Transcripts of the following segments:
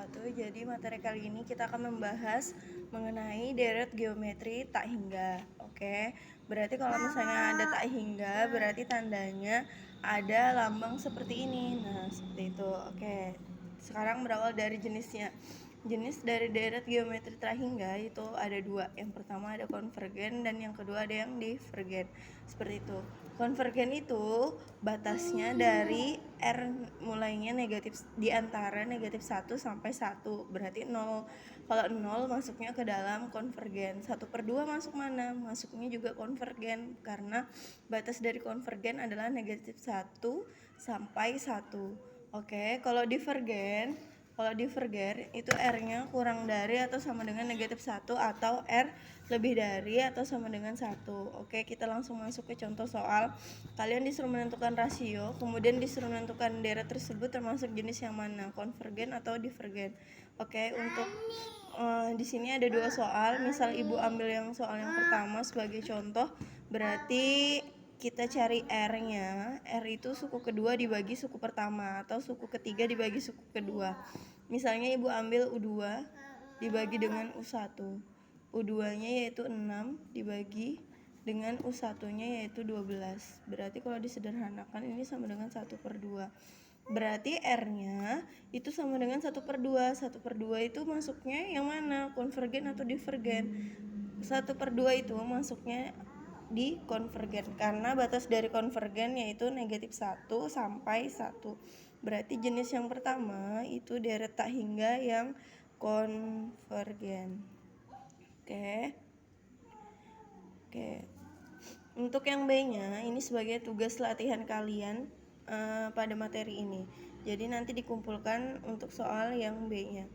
wabarakatuh. Jadi materi kali ini kita akan membahas mengenai deret geometri tak hingga. Oke, berarti kalau misalnya ada tak hingga, berarti tandanya ada lambang seperti ini. Nah, seperti itu. Oke, sekarang berawal dari jenisnya. Jenis dari deret geometri tak hingga itu ada dua. Yang pertama ada konvergen dan yang kedua ada yang divergen. Seperti itu. Konvergen itu batasnya dari R mulainya negatif di antara negatif 1 sampai 1. Berarti 0. Kalau 0 masuknya ke dalam konvergen. 1/2 masuk mana? Masuknya juga konvergen karena batas dari konvergen adalah negatif 1 sampai 1. Oke, kalau divergen itu R-nya kurang dari atau sama dengan negatif 1 atau R lebih dari atau sama dengan 1. Oke, kita langsung masuk ke contoh soal. Kalian disuruh menentukan rasio, kemudian disuruh menentukan deret tersebut termasuk jenis yang mana, konvergen atau divergen. Oke, untuk di sini ada dua soal. Misal ibu ambil yang soal yang pertama sebagai contoh, berarti kita cari R-nya. R itu suku kedua dibagi suku pertama atau suku ketiga dibagi suku kedua. Misalnya ibu ambil U2 dibagi dengan U1. U2-nya yaitu 6 dibagi dengan U1-nya yaitu 12. Berarti kalau disederhanakan ini sama dengan 1/2. Berarti R-nya itu sama dengan 1/2. 1/2 itu masuknya yang mana? Konvergen atau divergen? 1/2 itu masuknya di konvergen karena batas dari konvergen yaitu negatif 1 sampai 1. Berarti jenis yang pertama itu deret tak hingga yang konvergen. Oke. Untuk yang B-nya ini sebagai tugas latihan kalian pada materi ini. Jadi nanti dikumpulkan untuk soal yang B-nya.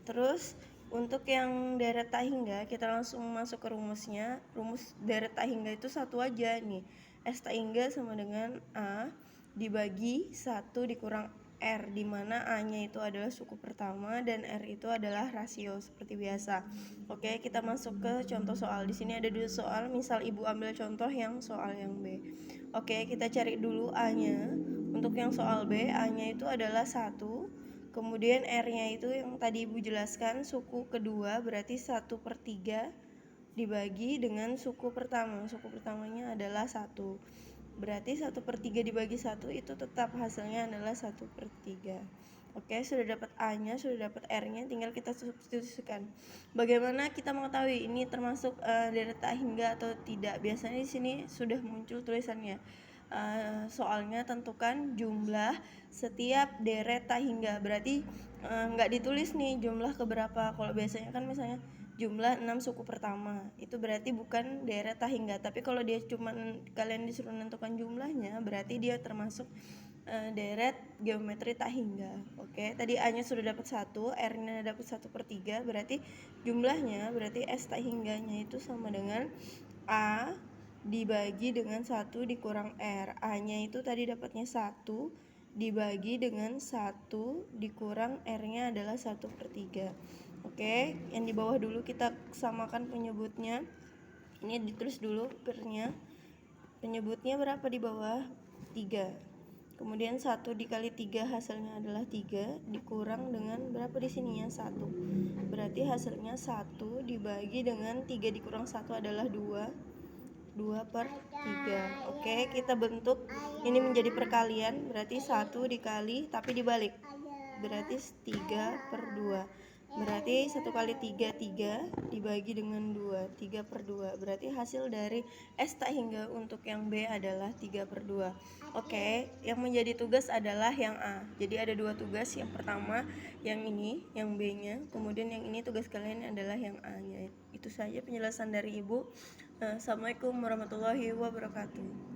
Terus untuk yang deret tak hingga kita langsung masuk ke rumusnya. Rumus deret tak hingga itu satu aja nih. S tak hingga sama dengan A dibagi 1 dikurang R, di mana A-nya itu adalah suku pertama dan R itu adalah rasio seperti biasa. Oke, kita masuk ke contoh soal. Di sini ada dua soal, misal ibu ambil contoh yang soal yang B. Oke, kita cari dulu A-nya. Untuk yang soal B, A-nya itu adalah 1. Kemudian R-nya itu yang tadi ibu jelaskan, suku kedua berarti 1/3 dibagi dengan suku pertama. Suku pertamanya adalah 1. Berarti 1/3 dibagi 1 itu tetap hasilnya adalah 1/3. Oke, sudah dapat A-nya, sudah dapat R-nya, tinggal kita substitusikan. Bagaimana kita mengetahui ini termasuk deret tak hingga atau tidak? Biasanya di sini sudah muncul tulisannya. Soalnya tentukan jumlah setiap deret tak hingga. Berarti nggak ditulis nih jumlah keberapa. Kalau biasanya kan misalnya jumlah 6 suku pertama, itu berarti bukan deret tak hingga. Tapi kalau dia cuma kalian disuruh menentukan jumlahnya, berarti dia termasuk deret geometri tak hingga. Oke, tadi A-nya sudah dapat 1, R-nya dapat 1/3, berarti jumlahnya berarti S tak hingganya itu sama dengan A dibagi dengan 1 dikurang R. A-nya itu tadi dapatnya 1 dibagi dengan 1 dikurang R-nya adalah 1/3. Oke, yang di bawah dulu kita samakan penyebutnya. Ini ditulis dulu per-nya. Penyebutnya berapa di bawah? 3. Kemudian 1 dikali 3 hasilnya adalah 3 dikurang dengan berapa di sininya? 1. Berarti hasilnya 1 dibagi dengan 3 dikurang 1 adalah 2. 2/3. Oke, kita bentuk ini menjadi perkalian, berarti 1 dikali tapi dibalik. Berarti 3/2. Berarti 1 kali 3 3 dibagi dengan 2, 3/2. Berarti hasil dari S tak hingga untuk yang B adalah 3/2. Oke, yang menjadi tugas adalah yang A. Jadi ada dua tugas, yang pertama yang ini, yang B-nya, kemudian yang ini tugas kalian adalah yang A-nya. Itu saja penjelasan dari Ibu. Assalamualaikum warahmatullahi wabarakatuh.